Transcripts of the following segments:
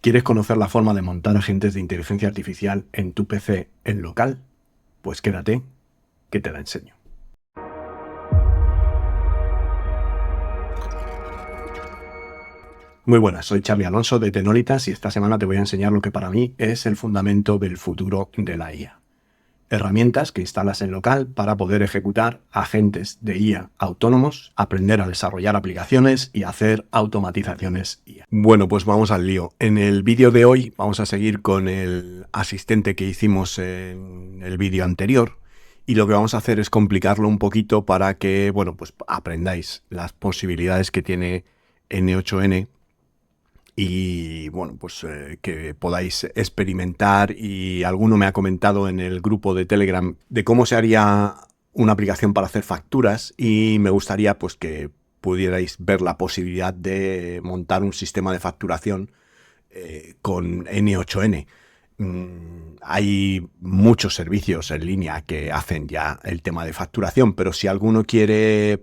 ¿Quieres conocer la forma de montar agentes de inteligencia artificial en tu PC en local? Pues quédate, que te la enseño. Muy buenas, soy Xavi Alonso de Tenolitas y esta semana te voy a enseñar lo que para mí es el fundamento del futuro de la IA. Herramientas que instalas en local para poder ejecutar agentes de IA autónomos, aprender a desarrollar aplicaciones y hacer automatizaciones IA. Bueno, pues vamos al lío. En el vídeo de hoy vamos a seguir con el asistente que hicimos en el vídeo anterior y lo que vamos a hacer es complicarlo un poquito para que, bueno, pues aprendáis las posibilidades que tiene N8N y bueno, pues que podáis experimentar. Y alguno me ha comentado en el grupo de Telegram de cómo se haría una aplicación para hacer facturas y me gustaría pues que pudierais ver la posibilidad de montar un sistema de facturación con N8N. Hay muchos servicios en línea que hacen ya el tema de facturación, pero si alguno quiere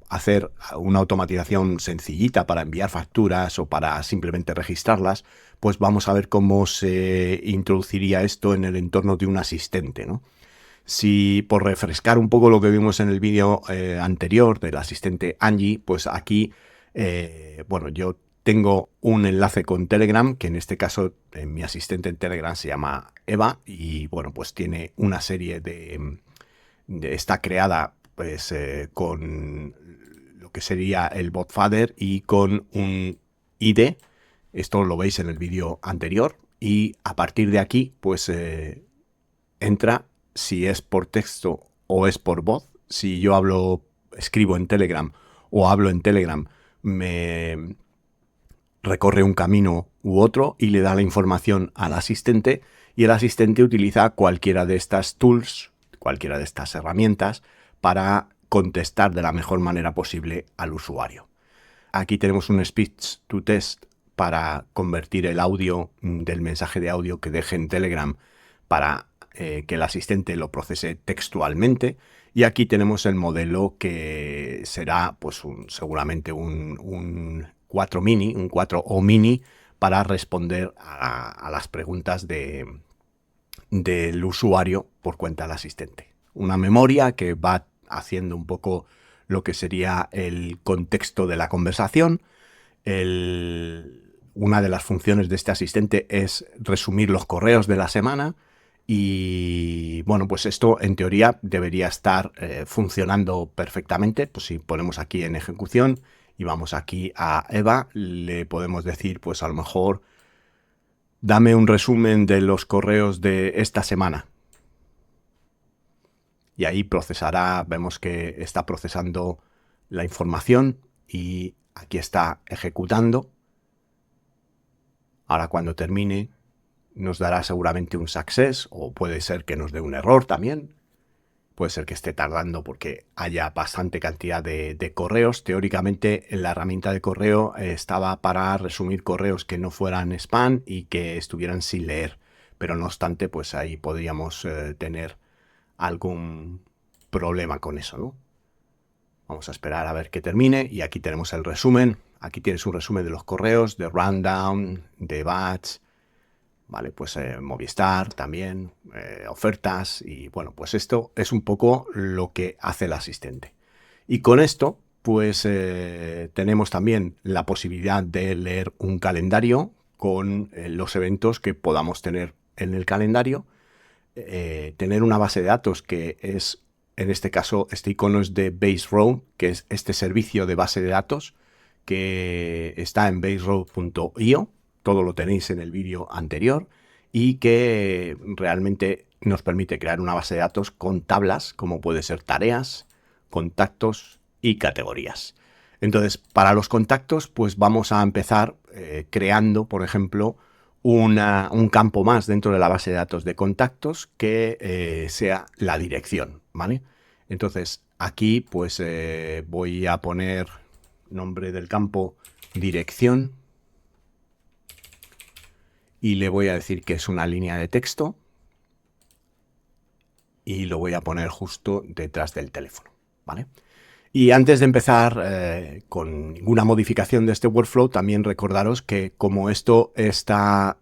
hacer una automatización sencillita para enviar facturas o para simplemente registrarlas, pues vamos a ver cómo se introduciría esto en el entorno de un asistente, ¿no? Si por refrescar un poco lo que vimos en el vídeo anterior del asistente Angie, pues aquí, bueno, yo tengo un enlace con Telegram, que en este caso mi asistente en Telegram se llama Eva y bueno, pues tiene una serie está creada pues con lo que sería el botfather y con un ID. Esto lo veis en el vídeo anterior y a partir de aquí pues entra si es por texto o es por voz. Si yo escribo en Telegram o hablo en Telegram, me recorre un camino u otro y le da la información al asistente y el asistente utiliza cualquiera de estas tools, cualquiera de estas herramientas para contestar de la mejor manera posible al usuario. Aquí tenemos un speech to text para convertir el audio del mensaje de audio que deje en Telegram para que el asistente lo procese textualmente. Y aquí tenemos el modelo que será pues seguramente un 4 mini, un 4O mini para responder a las preguntas del usuario por cuenta del asistente. Una memoria que va haciendo un poco lo que sería el contexto de la conversación. Una de las funciones de este asistente es resumir los correos de la semana y bueno, pues esto en teoría debería estar funcionando perfectamente. Pues si ponemos aquí en ejecución y vamos aquí a Eva, le podemos decir pues a lo mejor dame un resumen de los correos de esta semana. Y ahí procesará, vemos que está procesando la información y aquí está ejecutando. Ahora cuando termine nos dará seguramente un success o puede ser que nos dé un error también. Puede ser que esté tardando porque haya bastante cantidad de correos. Teóricamente en la herramienta de correo estaba para resumir correos que no fueran spam y que estuvieran sin leer. Pero no obstante, pues ahí podríamos tener algún problema con eso, ¿no? Vamos a esperar a ver que termine y aquí tenemos el resumen. Aquí tienes un resumen de los correos, de Rundown, de Batch, vale, pues Movistar también, ofertas y bueno, pues esto es un poco lo que hace el asistente. Y con esto pues tenemos también la posibilidad de leer un calendario con los eventos que podamos tener en el calendario, tener una base de datos que es, en este caso, este icono es de BaseRow, que es este servicio de base de datos que está en baserow.io. Todo lo tenéis en el vídeo anterior y que realmente nos permite crear una base de datos con tablas, como puede ser tareas, contactos y categorías. Entonces, para los contactos, pues vamos a empezar creando, por ejemplo, un campo más dentro de la base de datos de contactos que sea la dirección, ¿vale? Entonces, aquí pues voy a poner nombre del campo dirección y le voy a decir que es una línea de texto y lo voy a poner justo detrás del teléfono, ¿vale? Y antes de empezar con ninguna modificación de este workflow, también recordaros que como esto está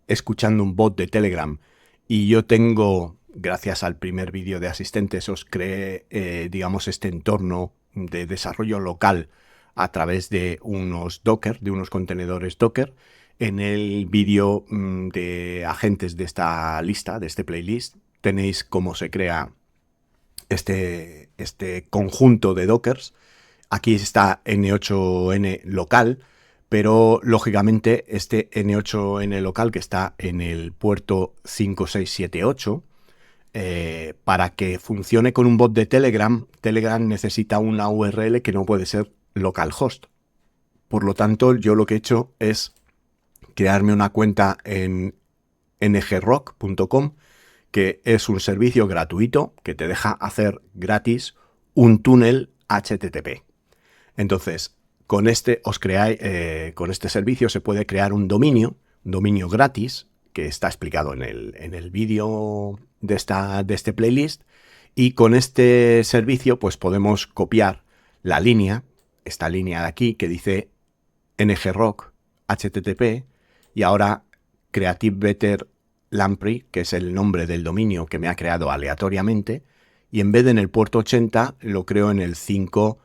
escuchando un bot de Telegram y yo tengo, gracias al primer vídeo de asistentes, os creé, digamos, este entorno de desarrollo local a través de unos Docker, de unos contenedores Docker. En el vídeo de agentes de esta lista, de este playlist, tenéis cómo se crea este conjunto de Dockers. Aquí está N8N local, pero lógicamente este N8N local que está en el puerto 5678, para que funcione con un bot de Telegram, Telegram necesita una URL que no puede ser localhost. Por lo tanto, yo lo que he hecho es crearme una cuenta en ngrock.com, que es un servicio gratuito que te deja hacer gratis un túnel HTTP. Entonces, con este con este servicio se puede crear un dominio gratis, que está explicado en el vídeo de este playlist, y con este servicio pues podemos copiar la línea, esta línea de aquí que dice ngrock HTTP, y ahora Creative Better Lamprey, que es el nombre del dominio que me ha creado aleatoriamente, y en vez de en el puerto 80 lo creo en el 5,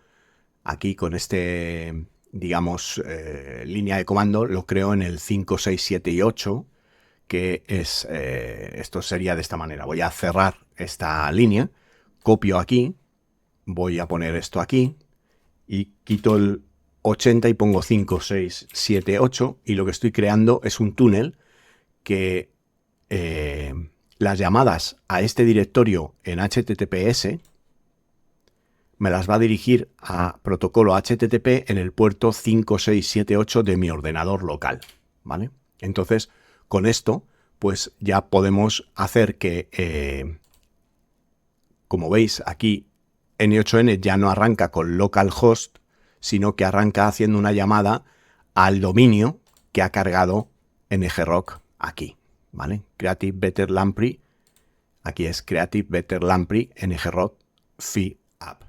aquí con este, digamos, línea de comando, lo creo en el 5, 6, 7 y 8, que es, esto sería de esta manera. Voy a cerrar esta línea, copio aquí, voy a poner esto aquí y quito el 80 y pongo 5, 6, 7, 8, y lo que estoy creando es un túnel que las llamadas a este directorio en HTTPS me las va a dirigir a protocolo HTTP en el puerto 5678 de mi ordenador local, ¿vale? Entonces, con esto, pues ya podemos hacer que, como veis aquí, N8N ya no arranca con localhost, sino que arranca haciendo una llamada al dominio que ha cargado ngrock aquí, ¿vale? Creative Better Lamprey, aquí es Creative Better Lamprey ngrock free app.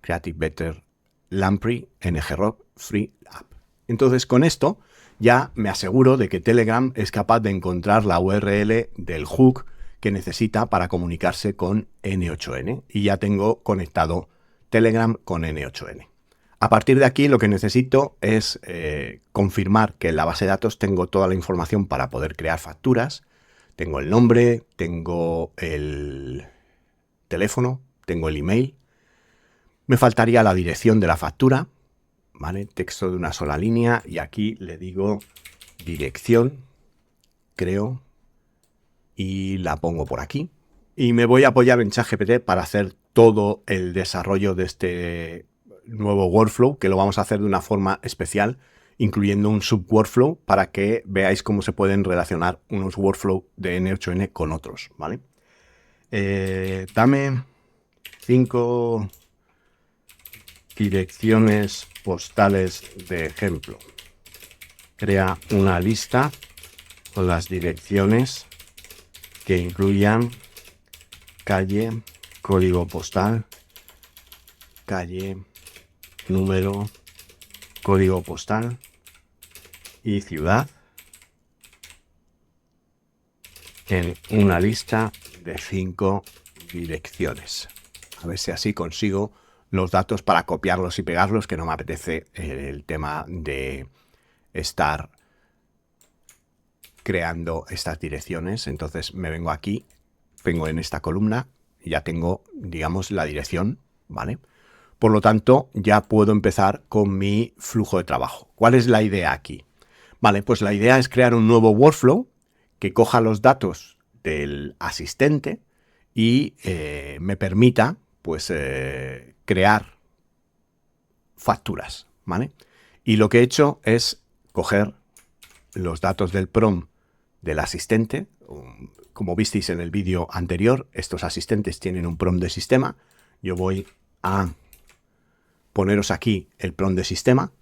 Creative Better Lamprey ngrock free app. Entonces, con esto ya me aseguro de que Telegram es capaz de encontrar la URL del hook que necesita para comunicarse con N8N, y ya tengo conectado Telegram con N8N. A partir de aquí lo que necesito es confirmar que en la base de datos tengo toda la información para poder crear facturas. Tengo el nombre, tengo el teléfono, tengo el email. Me faltaría la dirección de la factura, ¿vale? Texto de una sola línea, y aquí le digo dirección, creo, y la pongo por aquí. Y me voy a apoyar en ChatGPT para hacer todo el desarrollo de este nuevo workflow, que lo vamos a hacer de una forma especial, incluyendo un subworkflow para que veáis cómo se pueden relacionar unos workflows de N8N con otros, ¿vale? Dame 5 direcciones postales de ejemplo. Crea una lista con las direcciones que incluyan calle, código postal, calle, número, código postal y ciudad, en una lista de 5 direcciones. A ver si así consigo los datos para copiarlos y pegarlos, que no me apetece el tema de estar creando estas direcciones. Entonces me vengo aquí, vengo en esta columna y ya tengo, digamos, la dirección, ¿vale? Por lo tanto, ya puedo empezar con mi flujo de trabajo. ¿Cuál es la idea aquí? Vale, pues la idea es crear un nuevo workflow que coja los datos del asistente y me permita, pues, crear facturas, ¿vale? Y lo que he hecho es coger los datos del PROM del asistente. Como visteis en el vídeo anterior, estos asistentes tienen un PROM de sistema. Yo voy a poneros aquí el PROM de sistema.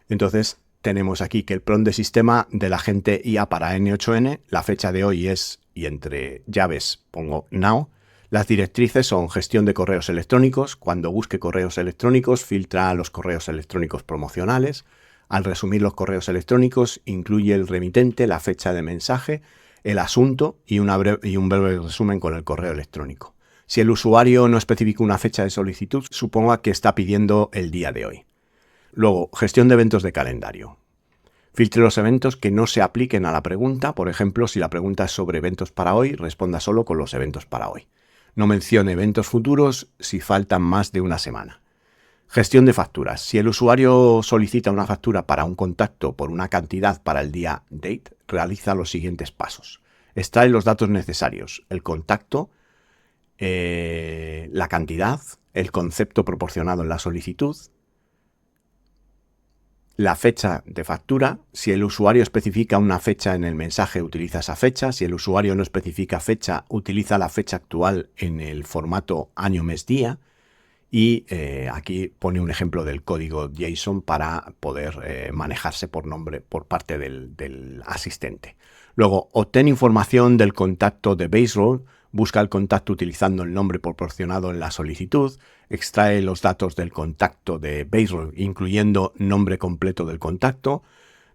Entonces tenemos aquí que el PROM de sistema del agente IA para N8N, la fecha de hoy es, y entre llaves pongo now, Las directrices son gestión de correos electrónicos. Cuando busque correos electrónicos, filtra los correos electrónicos promocionales. Al resumir los correos electrónicos, incluye el remitente, la fecha de mensaje, el asunto y un breve resumen con el correo electrónico. Si el usuario no especifica una fecha de solicitud, suponga que está pidiendo el día de hoy. Luego, gestión de eventos de calendario. Filtre los eventos que no se apliquen a la pregunta. Por ejemplo, si la pregunta es sobre eventos para hoy, responda solo con los eventos para hoy. No mencione eventos futuros si faltan más de una semana. Gestión de facturas. Si el usuario solicita una factura para un contacto por una cantidad para el día date, realiza los siguientes pasos. Extrae los datos necesarios, el contacto, la cantidad, el concepto proporcionado en la solicitud, la fecha de factura. Si el usuario especifica una fecha en el mensaje, utiliza esa fecha. Si el usuario no especifica fecha, utiliza la fecha actual en el formato año, mes, día. Y aquí pone un ejemplo del código JSON para poder manejarse por nombre por parte del asistente. Luego, obtén información del contacto de Baserole. Busca el contacto utilizando el nombre proporcionado en la solicitud. Extrae los datos del contacto de Baserole, incluyendo nombre completo del contacto,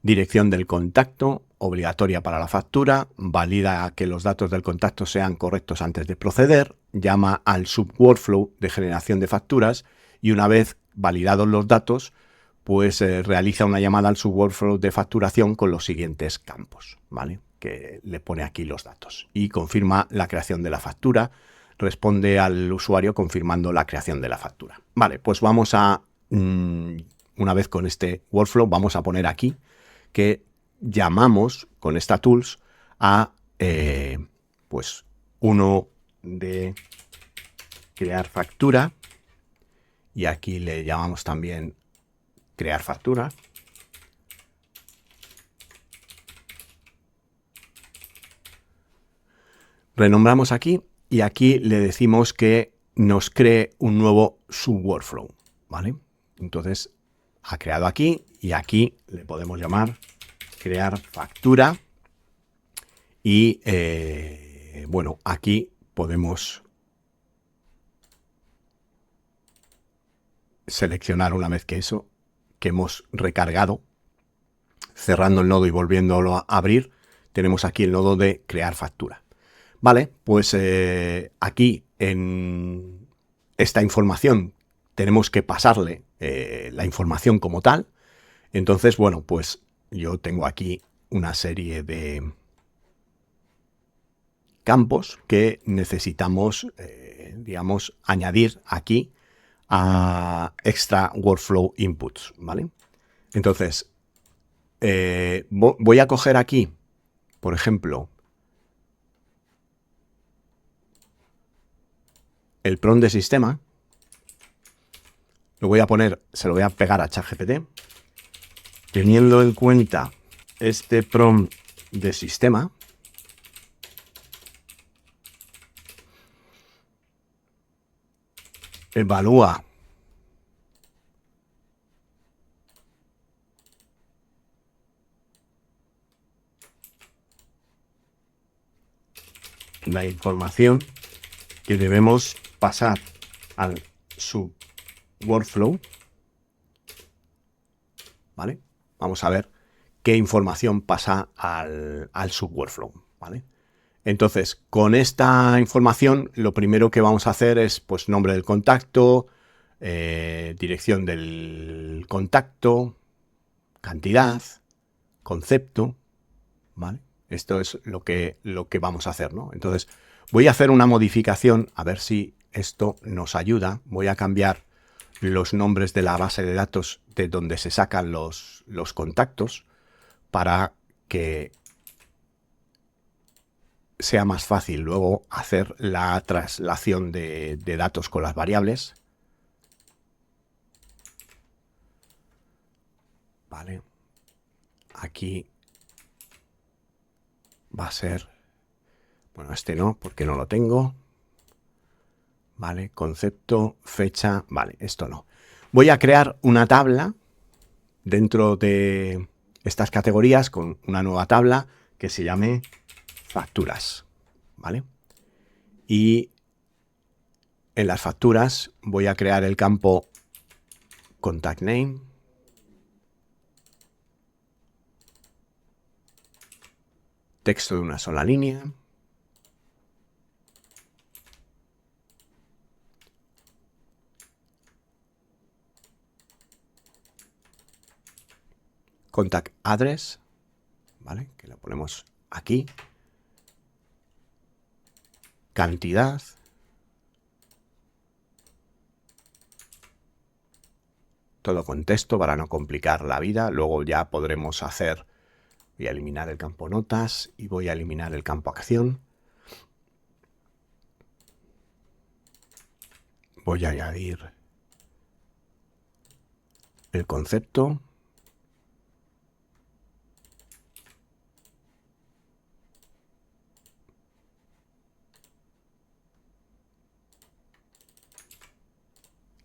dirección del contacto, obligatoria para la factura. Valida que los datos del contacto sean correctos antes de proceder. Llama al subworkflow de generación de facturas y una vez validados los datos, pues realiza una llamada al subworkflow de facturación con los siguientes campos, ¿vale? Que le pone aquí los datos y confirma la creación de la factura. Responde al usuario confirmando la creación de la factura. Vale, pues vamos a, una vez con este workflow, vamos a poner aquí que llamamos con esta tools a pues uno de crear factura y aquí le llamamos también crear factura. Renombramos aquí y aquí le decimos que nos cree un nuevo subworkflow, ¿vale? Entonces ha creado aquí y aquí le podemos llamar crear factura y bueno, aquí podemos seleccionar una vez que hemos recargado, cerrando el nodo y volviéndolo a abrir, tenemos aquí el nodo de crear factura. Vale, pues aquí en esta información tenemos que pasarle la información como tal. Entonces, bueno, pues yo tengo aquí una serie de campos que necesitamos, digamos, añadir aquí a extra workflow inputs, ¿vale? Entonces, voy a coger aquí, por ejemplo, el prompt de sistema, lo voy a poner, se lo voy a pegar a ChatGPT, teniendo en cuenta este prompt de sistema, evalúa la información que debemos pasar al subworkflow, ¿vale? Vamos a ver qué información pasa al subworkflow, ¿vale? Entonces, con esta información, lo primero que vamos a hacer es, pues, nombre del contacto, dirección del contacto, cantidad, concepto, ¿vale? Esto es lo que vamos a hacer, ¿no? Entonces, voy a hacer una modificación, a ver si esto nos ayuda. Voy a cambiar los nombres de la base de datos de donde se sacan los contactos para que sea más fácil luego hacer la traslación de datos con las variables. Vale. Aquí va a ser, bueno, este no, porque no lo tengo. Vale, concepto, fecha, vale, esto no. Voy a crear una tabla dentro de estas categorías con una nueva tabla que se llame facturas, ¿vale? Y en las facturas voy a crear el campo contact name. Texto de una sola línea. Contact address, ¿vale? Que lo ponemos aquí. Cantidad. Todo con texto para no complicar la vida. Luego ya podremos hacer... Voy a eliminar el campo notas y voy a eliminar el campo acción. Voy a añadir el concepto.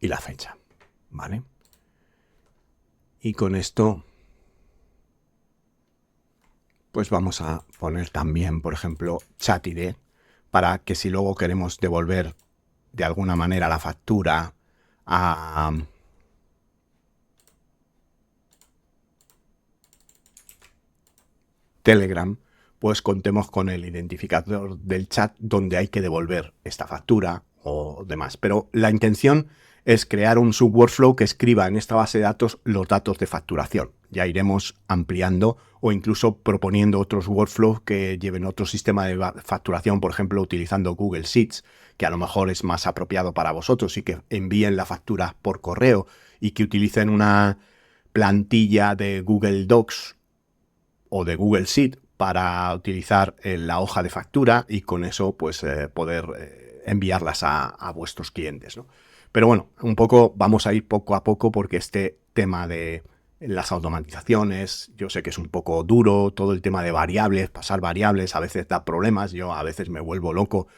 Y la fecha, ¿vale? Y con esto, pues vamos a poner también, por ejemplo, chat ID, para que si luego queremos devolver de alguna manera la factura a Telegram, pues contemos con el identificador del chat donde hay que devolver esta factura o demás. Pero la intención es crear un subworkflow que escriba en esta base de datos los datos de facturación. Ya iremos ampliando o incluso proponiendo otros workflows que lleven otro sistema de facturación, por ejemplo, utilizando Google Sheets, que a lo mejor es más apropiado para vosotros y que envíen la factura por correo y que utilicen una plantilla de Google Docs o de Google Sheet para utilizar la hoja de factura y con eso pues poder enviarlas a vuestros clientes, ¿no? Pero bueno, un poco vamos a ir poco a poco porque este tema de las automatizaciones, yo sé que es un poco duro, todo el tema de variables, pasar variables, a veces da problemas, yo a veces me vuelvo loco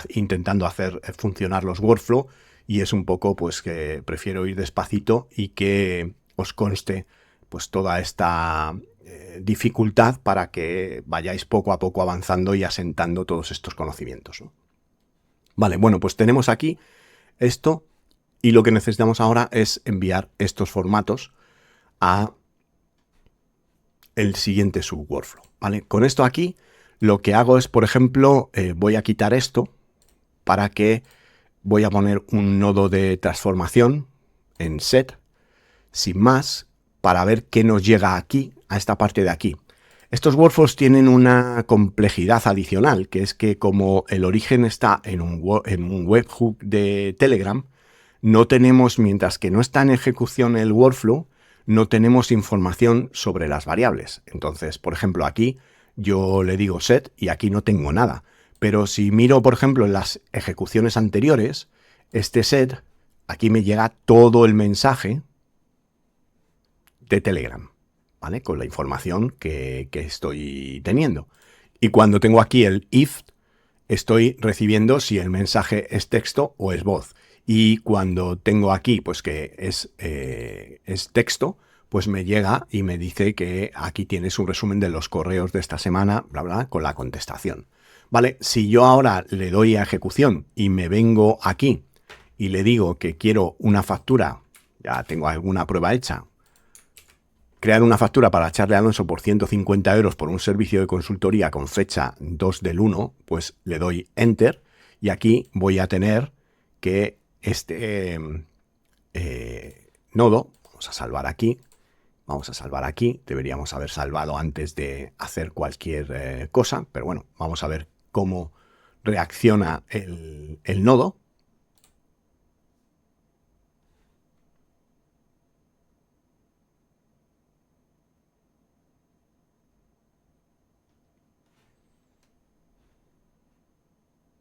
intentando hacer funcionar los workflows y es un poco pues que prefiero ir despacito y que os conste pues toda esta dificultad para que vayáis poco a poco avanzando y asentando todos estos conocimientos, ¿no? Vale, bueno, pues tenemos aquí esto y lo que necesitamos ahora es enviar estos formatos a el siguiente subworkflow, ¿vale? Con esto aquí lo que hago es, por ejemplo, voy a quitar esto para que voy a poner un nodo de transformación en set, sin más, para ver qué nos llega aquí, a esta parte de aquí. Estos workflows tienen una complejidad adicional, que es que como el origen está en un webhook de Telegram, no tenemos, mientras que no está en ejecución el workflow, no tenemos información sobre las variables. Entonces, por ejemplo, aquí yo le digo set y aquí no tengo nada. Pero si miro, por ejemplo, en las ejecuciones anteriores, este set, aquí me llega todo el mensaje de Telegram, ¿vale? Con la información que estoy teniendo. Y cuando tengo aquí el if, estoy recibiendo si el mensaje es texto o es voz. Y cuando tengo aquí, pues que es texto, pues me llega y me dice que aquí tienes un resumen de los correos de esta semana, bla, bla, con la contestación. Vale, si yo ahora le doy a ejecución y me vengo aquí y le digo que quiero una factura, ya tengo alguna prueba hecha, crear una factura para echarle a Alonso por 150 euros por un servicio de consultoría con fecha 2 del 1, pues le doy Enter y aquí voy a tener que este nodo, vamos a salvar aquí, deberíamos haber salvado antes de hacer cualquier cosa, pero bueno, vamos a ver cómo reacciona el nodo.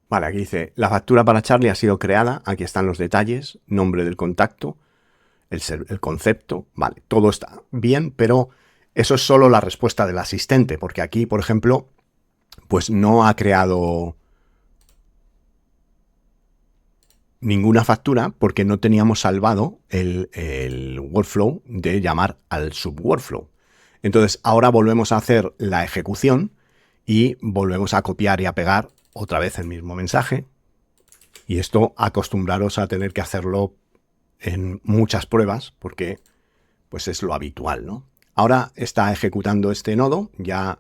Vale, aquí dice, la factura para Charlie ha sido creada, aquí están los detalles, nombre del contacto, el concepto, vale, todo está bien, pero eso es solo la respuesta del asistente, porque aquí, por ejemplo, pues no ha creado ninguna factura porque no teníamos salvado el workflow de llamar al subworkflow. Entonces, ahora volvemos a hacer la ejecución y volvemos a copiar y a pegar otra vez el mismo mensaje Y esto acostumbraros a tener que hacerlo en muchas pruebas porque pues es lo habitual, ¿no? Ahora está ejecutando este nodo, ya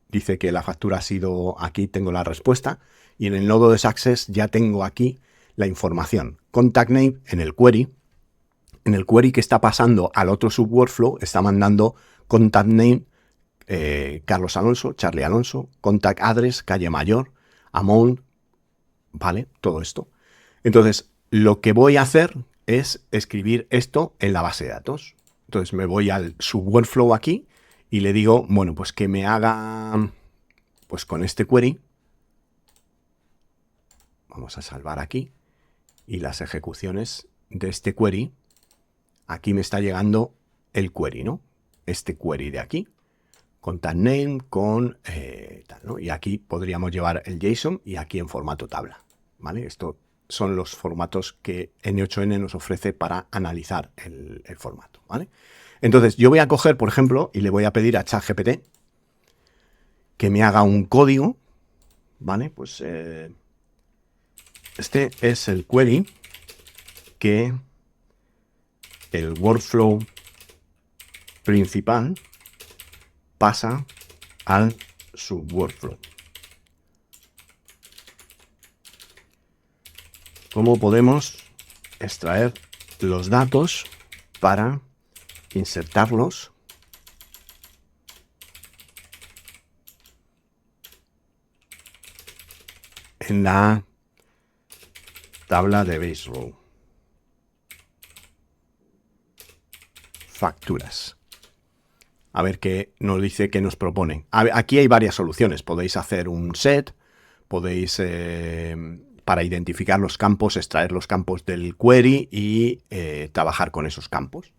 dice que la factura ha sido, aquí tengo la respuesta, y en el nodo de Success ya tengo aquí la información. Contact name en el query que está pasando al otro subworkflow, está mandando contact name Carlos Alonso, Charlie Alonso, contact address, calle Mayor, amount, ¿vale? Todo esto. Entonces, lo que voy a hacer es escribir esto en la base de datos. Entonces me voy al subworkflow aquí y le digo, bueno, pues que me haga, pues con este query, vamos a salvar aquí, y las ejecuciones de este query, aquí me está llegando el query, ¿no? Este query de aquí, contact name con tal, ¿no? Y aquí podríamos llevar el JSON y aquí en formato tabla, ¿vale? Esto son los formatos que N8N nos ofrece para analizar el formato, ¿vale? Entonces, yo voy a coger, por ejemplo, y le voy a pedir a ChatGPT que me haga un código, ¿vale? Pues este es el query que el workflow principal pasa al subworkflow. ¿Cómo podemos extraer los datos para insertarlos en la tabla de base row? Facturas. A ver qué nos dice, qué nos propone. Aquí hay varias soluciones. Podéis hacer un set, podéis, para identificar los campos, extraer los campos del query y trabajar con esos campos.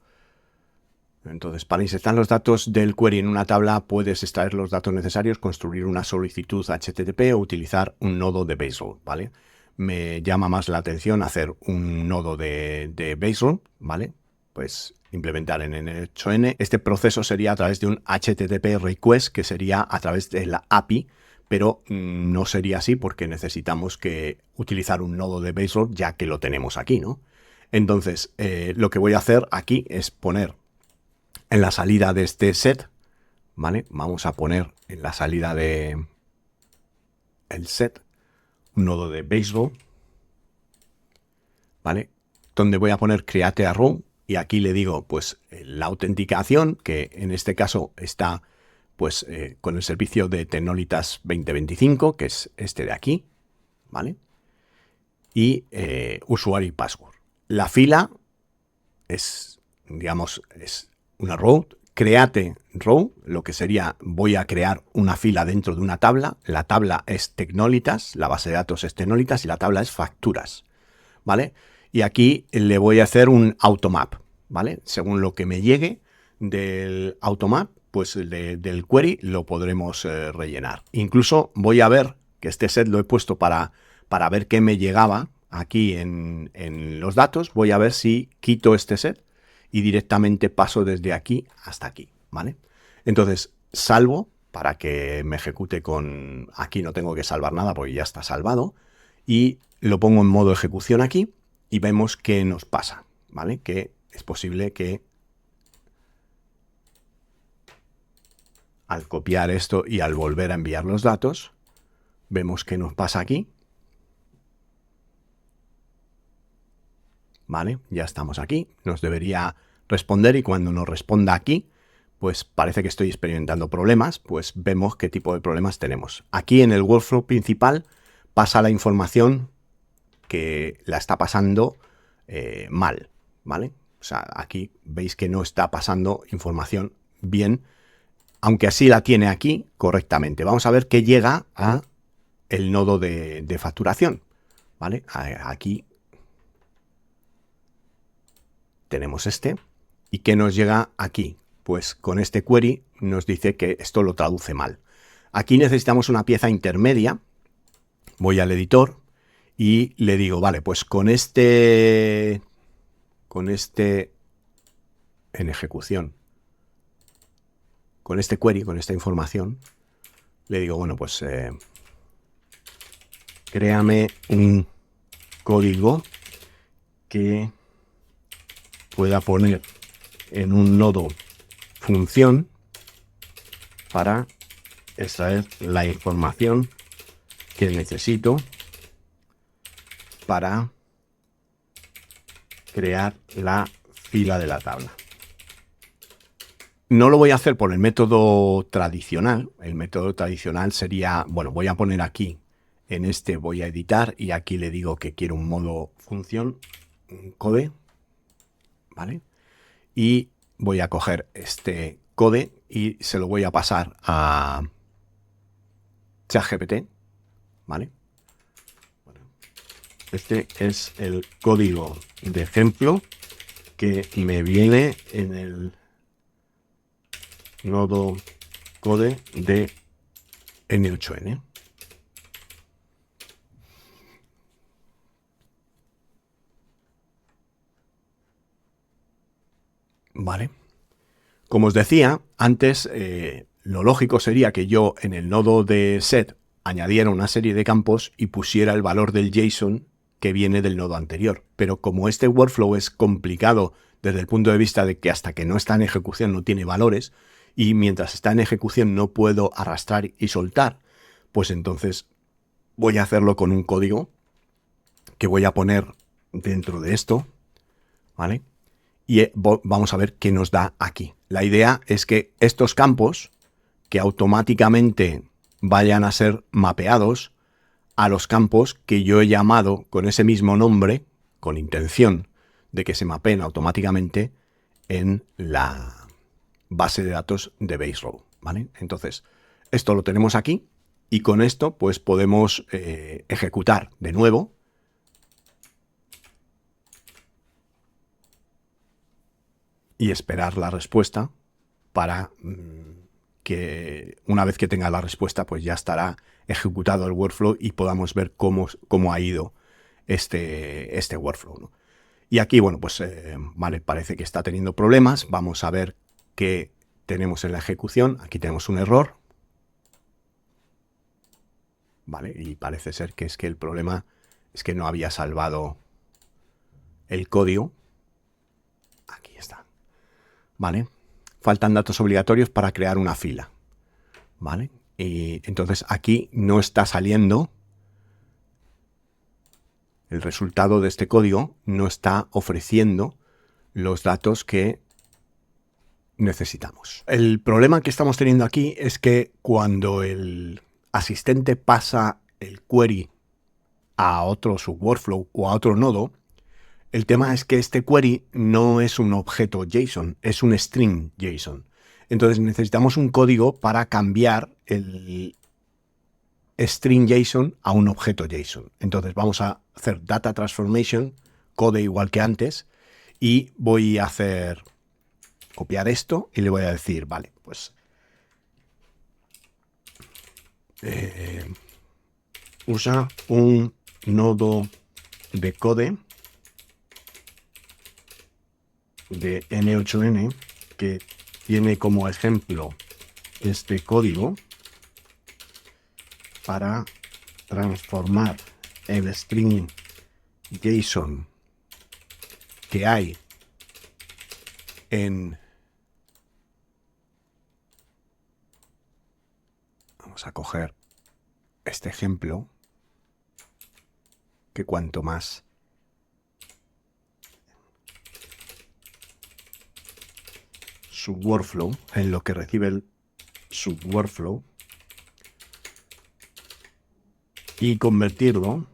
Entonces, para insertar los datos del query en una tabla, puedes extraer los datos necesarios, construir una solicitud HTTP o utilizar un nodo de Bazel, ¿vale? Me llama más la atención hacer un nodo de Bazel, ¿vale? Pues implementar en N8N. Este proceso sería a través de un HTTP request, que sería a través de la API, pero no sería así porque necesitamos que utilizar un nodo de Bazel ya que lo tenemos aquí, ¿no? Entonces, lo que voy a hacer aquí es poner en la salida de este set, ¿vale? Vamos a poner en la salida de el set un nodo de Baseball, ¿vale? Donde voy a poner create a row y aquí le digo pues la autenticación, que en este caso está pues con el servicio de Tecnolitas 2025, que es este de aquí, ¿vale? Y usuario y password. La fila es, digamos, es una row. Create row, lo que sería, voy a crear una fila dentro de una tabla. La tabla es Tecnolitas, la base de datos es Tecnolitas y la tabla es facturas, ¿vale? Y aquí le voy a hacer un automap, ¿vale? Según lo que me llegue del automap, pues del query lo podremos rellenar. Incluso voy a ver, que este set lo he puesto para ver qué me llegaba aquí en los datos. Voy a ver si quito este set y directamente paso desde aquí hasta aquí, ¿vale? Entonces, salvo para que me ejecute con... Aquí no tengo que salvar nada porque ya está salvado. Y lo pongo en modo ejecución aquí y vemos qué nos pasa, ¿vale? Que es posible que al copiar esto y al volver a enviar los datos, vemos qué nos pasa aquí. ¿Vale? Ya estamos aquí. Nos debería responder y cuando nos responda aquí, pues parece que estoy experimentando problemas, pues vemos qué tipo de problemas tenemos. Aquí en el workflow principal pasa la información que la está pasando mal, ¿vale? O sea, aquí veis que no está pasando información bien, aunque así la tiene aquí correctamente. Vamos a ver qué llega a el nodo de facturación, ¿vale? Aquí tenemos este. ¿Y qué nos llega aquí? Pues con este query nos dice que esto lo traduce mal. Aquí necesitamos una pieza intermedia. Voy al editor y le digo, vale, pues con este en ejecución, con este query, con esta información, le digo, bueno, pues créame un código que pueda poner en un nodo función para extraer la información que necesito para crear la fila de la tabla. No lo voy a hacer por el método tradicional. El método tradicional sería, bueno, voy a poner aquí, en este voy a editar y aquí le digo que quiero un modo función, un code, ¿vale? Y voy a coger este code y se lo voy a pasar a ChatGPT, ¿vale? Bueno, este es el código de ejemplo que me viene en el nodo code de N8N. Vale. Como os decía, antes lo lógico sería que yo en el nodo de set añadiera una serie de campos y pusiera el valor del JSON que viene del nodo anterior. Pero como este workflow es complicado desde el punto de vista de que hasta que no está en ejecución no tiene valores, y mientras está en ejecución no puedo arrastrar y soltar, pues entonces voy a hacerlo con un código que voy a poner dentro de esto, ¿vale? Y vamos a ver qué nos da aquí. La idea es que estos campos que automáticamente vayan a ser mapeados a los campos que yo he llamado con ese mismo nombre, con intención de que se mapeen automáticamente en la base de datos de Base.Row, ¿vale? Entonces, esto lo tenemos aquí y con esto pues podemos ejecutar de nuevo y esperar la respuesta para que una vez que tenga la respuesta pues ya estará ejecutado el workflow y podamos ver cómo ha ido este workflow, ¿no? Y aquí, bueno, pues vale, parece que está teniendo problemas. Vamos a ver qué tenemos en la ejecución. Aquí tenemos un error, vale, y parece ser que es que el problema es que no había salvado el código. Aquí está, vale. Faltan datos obligatorios para crear una fila, vale. Y entonces aquí no está saliendo el resultado de este código, no está ofreciendo los datos que necesitamos. El problema que estamos teniendo aquí es que cuando el asistente pasa el query a otro subworkflow o a otro nodo, el tema es que este query no es un objeto JSON, es un string JSON. Entonces necesitamos un código para cambiar el string JSON a un objeto JSON. Entonces vamos a hacer data transformation, code igual que antes, y voy a hacer copiar esto y le voy a decir, vale, pues usa un nodo de code de N8N que tiene como ejemplo este código para transformar el string JSON que hay en... Vamos a coger este ejemplo, que cuanto más subworkflow, en lo que recibe el subworkflow, y convertirlo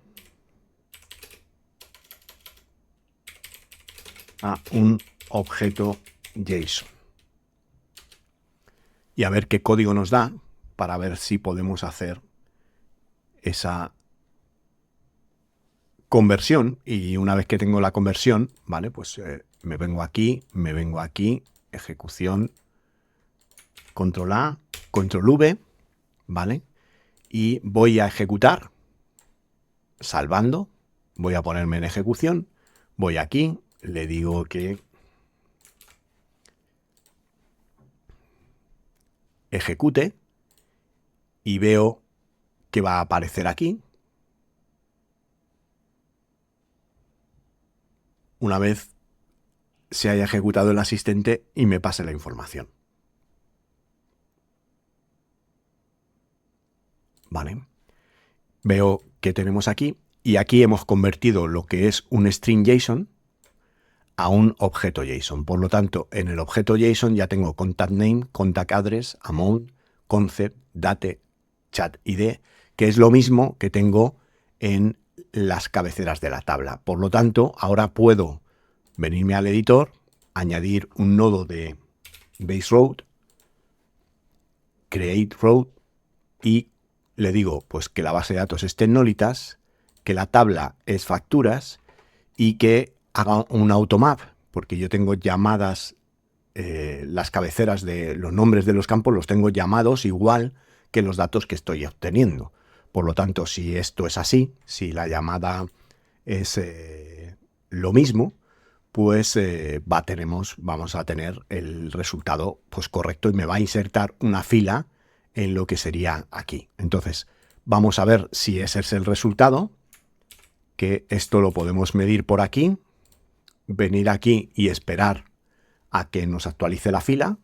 a un objeto JSON. Y a ver qué código nos da para ver si podemos hacer esa conversión. Y una vez que tengo la conversión, ¿vale? Pues me vengo aquí, ejecución, control A, control V, ¿vale? Y voy a ejecutar, salvando, voy a ponerme en ejecución, voy aquí, le digo que ejecute y veo que va a aparecer aquí una vez se haya ejecutado el asistente y me pase la información. Vale. Veo que tenemos aquí, y aquí hemos convertido lo que es un string JSON a un objeto JSON. Por lo tanto, en el objeto JSON ya tengo contact name, contact address, amount, concept, date, chat ID, que es lo mismo que tengo en las cabeceras de la tabla. Por lo tanto, ahora puedo venirme al editor, añadir un nodo de base road, create road, y le digo pues que la base de datos esté en Nolitas, que la tabla es facturas y que haga un automap, porque yo tengo llamadas, las cabeceras de los nombres de los campos los tengo llamados igual que los datos que estoy obteniendo. Por lo tanto, si esto es así, si la llamada es lo mismo, pues vamos a tener el resultado pues correcto y me va a insertar una fila en lo que sería aquí. Entonces, vamos a ver si ese es el resultado, que esto lo podemos medir por aquí, venir aquí y esperar a que nos actualice la fila,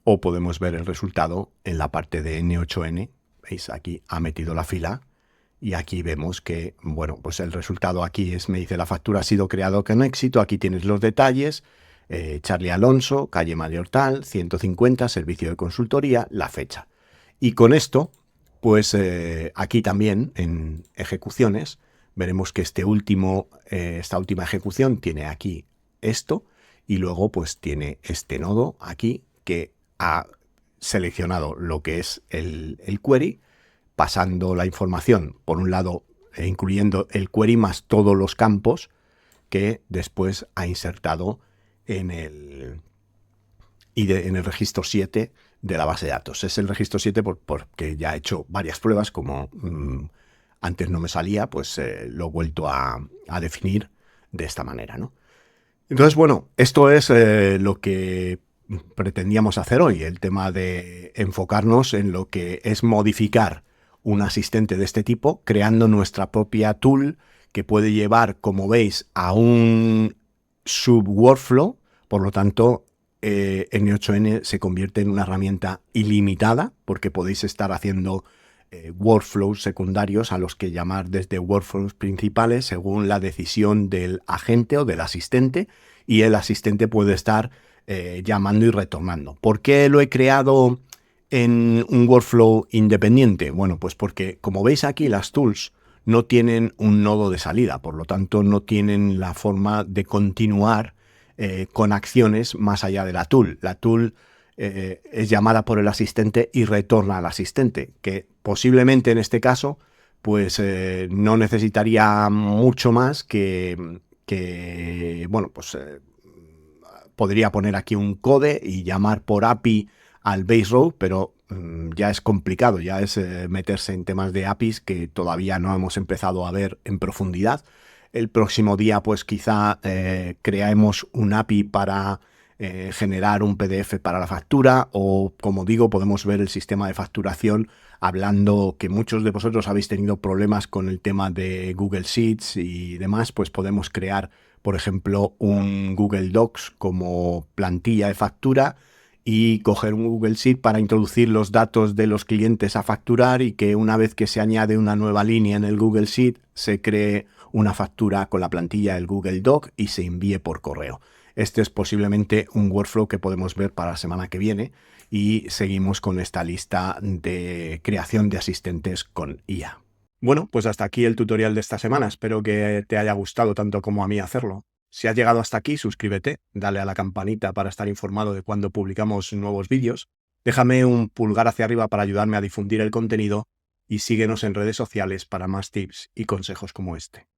o podemos ver el resultado en la parte de N8N. ¿Veis? Aquí ha metido la fila y aquí vemos que, bueno, pues el resultado aquí es, me dice, la factura ha sido creada con éxito, aquí tienes los detalles, Charlie Alonso, calle Mayor tal, 150, servicio de consultoría, la fecha. Y con esto, pues aquí también en ejecuciones, veremos que esta última ejecución tiene aquí esto, y luego pues tiene este nodo aquí que ha seleccionado lo que es el query, pasando la información, por un lado, incluyendo el query más todos los campos que después ha insertado en el registro 7 de la base de datos. Es el registro 7 porque ya he hecho varias pruebas, como antes no me salía, pues lo he vuelto a definir de esta manera, ¿no? Entonces, bueno, esto es lo que pretendíamos hacer hoy, el tema de enfocarnos en lo que es modificar un asistente de este tipo, creando nuestra propia tool que puede llevar, como veis, a un sub-workflow. Por lo tanto, N8N se convierte en una herramienta ilimitada, porque podéis estar haciendo workflows secundarios a los que llamar desde workflows principales según la decisión del agente o del asistente, y el asistente puede estar llamando y retornando. ¿Por qué lo he creado en un workflow independiente? Bueno, pues porque, como veis aquí, las tools no tienen un nodo de salida, por lo tanto no tienen la forma de continuar con acciones más allá de la tool. La tool es llamada por el asistente y retorna al asistente, que posiblemente en este caso pues no necesitaría mucho más que bueno, pues podría poner aquí un code y llamar por API al base row, pero ya es complicado, ya es meterse en temas de APIs que todavía no hemos empezado a ver en profundidad. El próximo día pues quizá creemos un API para generar un PDF para la factura, o como digo, podemos ver el sistema de facturación, hablando que muchos de vosotros habéis tenido problemas con el tema de Google Sheets y demás, pues podemos crear, por ejemplo, un Google Docs como plantilla de factura y coger un Google Sheet para introducir los datos de los clientes a facturar, y que una vez que se añade una nueva línea en el Google Sheet se cree una factura con la plantilla del Google Doc y se envíe por correo. Este es posiblemente un workflow que podemos ver para la semana que viene, y seguimos con esta lista de creación de asistentes con IA. Bueno, pues hasta aquí el tutorial de esta semana. Espero que te haya gustado tanto como a mí hacerlo. Si has llegado hasta aquí, suscríbete, dale a la campanita para estar informado de cuando publicamos nuevos vídeos. Déjame un pulgar hacia arriba para ayudarme a difundir el contenido, y síguenos en redes sociales para más tips y consejos como este.